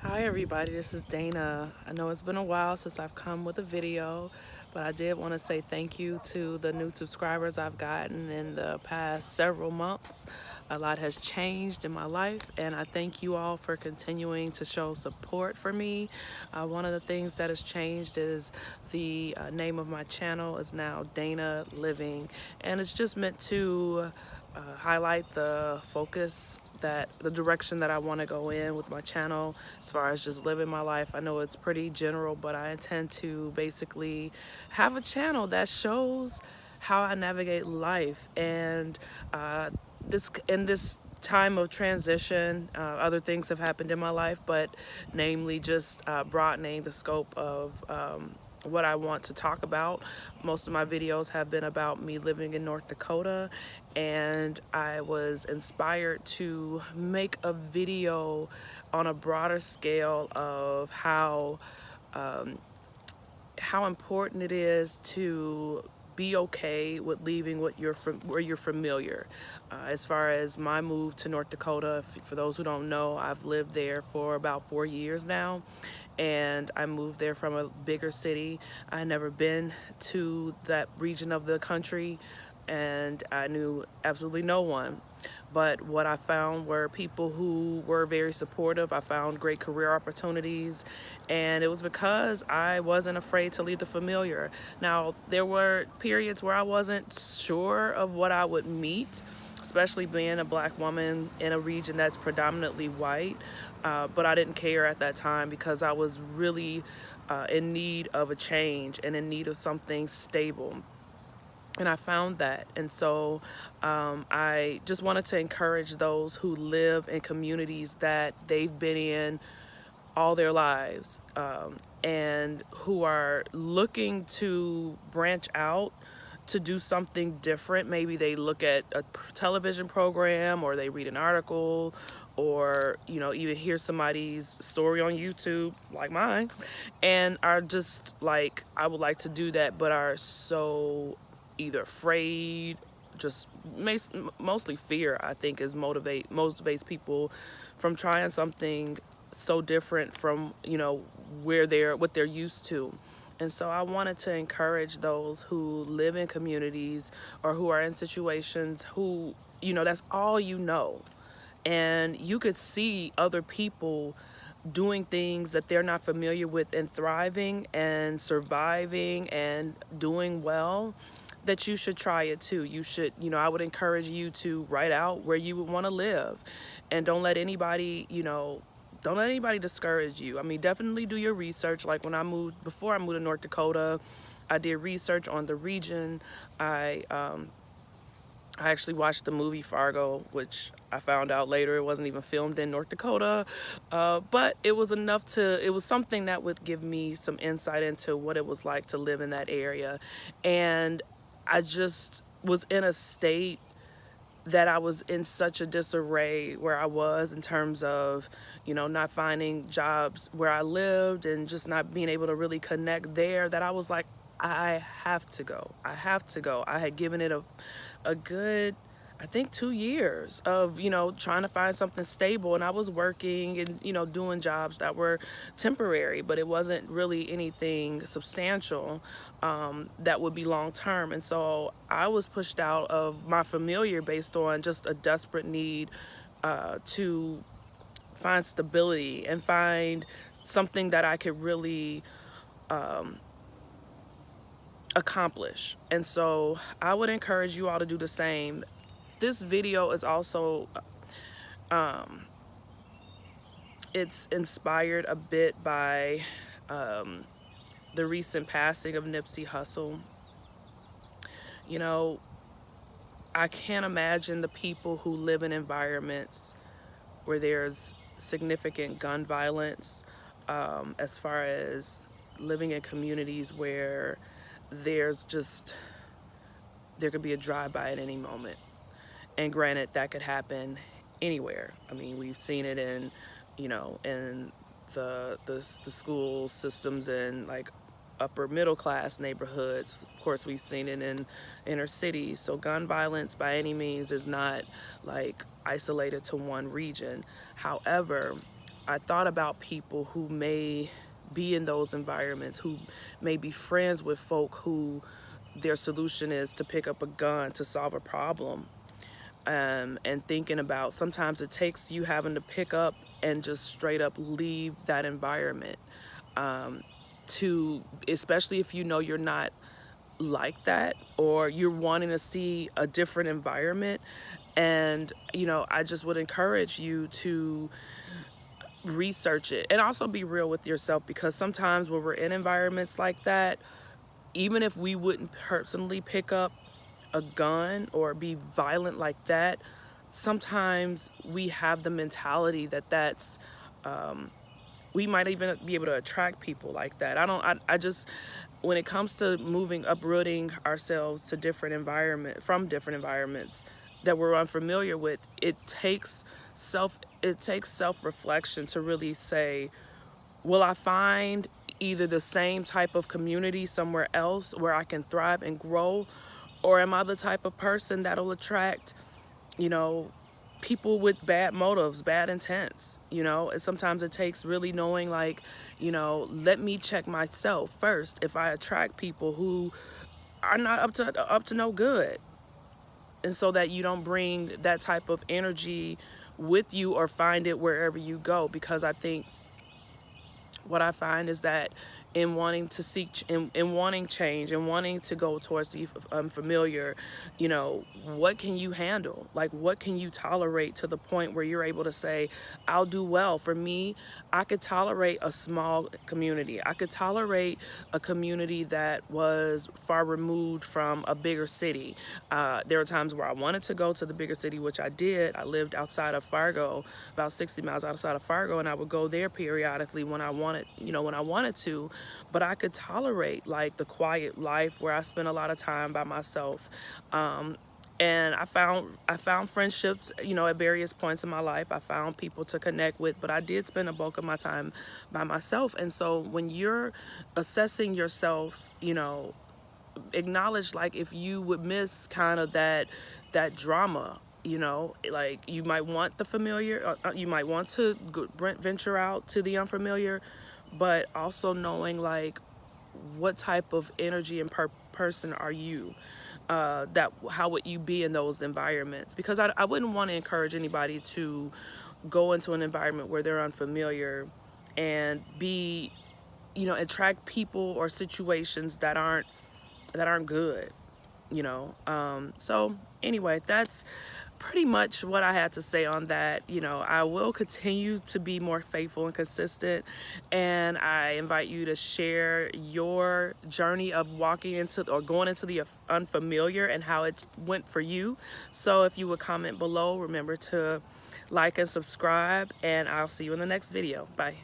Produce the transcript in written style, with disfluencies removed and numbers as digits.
Hi everybody, this is Dana. I know it's been a while since I've come with a video, but I did want to say thank you to the new subscribers I've gotten in the past several months. A lot has changed in my life, and I thank you all for continuing to show support for me. One of the things that has changed is the name of my channel is now Dana Living, and it's just meant to highlight the focus that the direction that I want to go in with my channel as far as just living my life. I know it's pretty general, but I intend to basically have a channel that shows how I navigate life. And this in this time of transition, other things have happened in my life, but namely just broadening the scope of what I want to talk about. Most of my videos have been about me living in North Dakota, and I was inspired to make a video on a broader scale of how important it is to be okay with leaving where you're familiar. As far as my move to North Dakota, for those who don't know, I've lived there for about 4 years now, and I moved there from a bigger city. I had never been to that region of the country, and I knew absolutely no one. But what I found were people who were very supportive. I found great career opportunities, and it was because I wasn't afraid to leave the familiar. Now, there were periods where I wasn't sure of what I would meet, especially being a black woman in a region that's predominantly white, but I didn't care at that time because I was really in need of a change and in need of something stable. And I found that. And so I just wanted to encourage those who live in communities that they've been in all their lives, and who are looking to branch out to do something different. Maybe they look at a television program, or they read an article, or even hear somebody's story on YouTube like mine, and are just like, I would like to do that, but are so either afraid, just mostly fear, I think, is motivates people from trying something so different from what they're used to. And so I wanted to encourage those who live in communities or who are in situations who, that's all and you could see other people doing things that they're not familiar with and thriving and surviving and doing well, that you should try it too. You should, I would encourage you to write out where you would want to live, and don't let anybody, discourage you. I mean, definitely do your research. Like before I moved to North Dakota, I did research on the region. I actually watched the movie Fargo, which I found out later it wasn't even filmed in North Dakota. But it was it was something that would give me some insight into what it was like to live in that area. And I just was in a state that I was in such a disarray where I was, in terms of, not finding jobs where I lived and just not being able to really connect there, that I was like, I have to go. I have to go. I had given it a good, I think, 2 years of, trying to find something stable. And I was working and, doing jobs that were temporary, but it wasn't really anything substantial that would be long term. And so I was pushed out of my familiar based on just a desperate need to find stability and find something that I could really accomplish. And so I would encourage you all to do the same. This video is also it's inspired a bit by the recent passing of Nipsey Hussle. I can't imagine the people who live in environments where there's significant gun violence, as far as living in communities where there could be a drive-by at any moment. And granted, that could happen anywhere. I mean, we've seen it in the school systems in like upper middle class neighborhoods. Of course, we've seen it in inner cities. So gun violence by any means is not like isolated to one region. However, I thought about people who may be in those environments, who may be friends with folk who their solution is to pick up a gun to solve a problem. And thinking about sometimes it takes you having to pick up and just straight up leave that environment, to, especially if you know you're not like that, or you're wanting to see a different environment. And I just would encourage you to research it and also be real with yourself, because sometimes when we're in environments like that, even if we wouldn't personally pick up a gun or be violent like that, sometimes we have the mentality that that's we might even be able to attract people like that. I just, when it comes to moving, uprooting ourselves to different environment, from different environments that we're unfamiliar with, it takes self-reflection to really say, will I find either the same type of community somewhere else where I can thrive and grow, or am I the type of person that'll attract, people with bad motives, bad intents? And sometimes it takes really knowing, like, let me check myself first if I attract people who are not up to no good. And so that you don't bring that type of energy with you or find it wherever you go. Because I think what I find is that in wanting to seek, in wanting change and wanting to go towards the unfamiliar, what can you handle? Like, what can you tolerate to the point where you're able to say, I'll do well. For me, I could tolerate a small community. I could tolerate a community that was far removed from a bigger city. There were times where I wanted to go to the bigger city, which I did. I lived outside of Fargo, about 60 miles outside of Fargo, and I would go there periodically when I wanted to. But I could tolerate, like, the quiet life where I spent a lot of time by myself. And I found friendships, at various points in my life. I found people to connect with, but I did spend a bulk of my time by myself. And so when you're assessing yourself, acknowledge, like, if you would miss kind of that drama. Like, you might want the familiar, you might want to venture out to the unfamiliar, but also knowing, like, what type of energy and person are you, how would you be in those environments? Because I wouldn't want to encourage anybody to go into an environment where they're unfamiliar and be, attract people or situations that aren't good. So anyway, that's pretty much what I had to say on that. I will continue to be more faithful and consistent, and I invite you to share your journey of walking into or going into the unfamiliar and how it went for you. So if you would comment below, remember to like and subscribe, and I'll see you in the next video. Bye.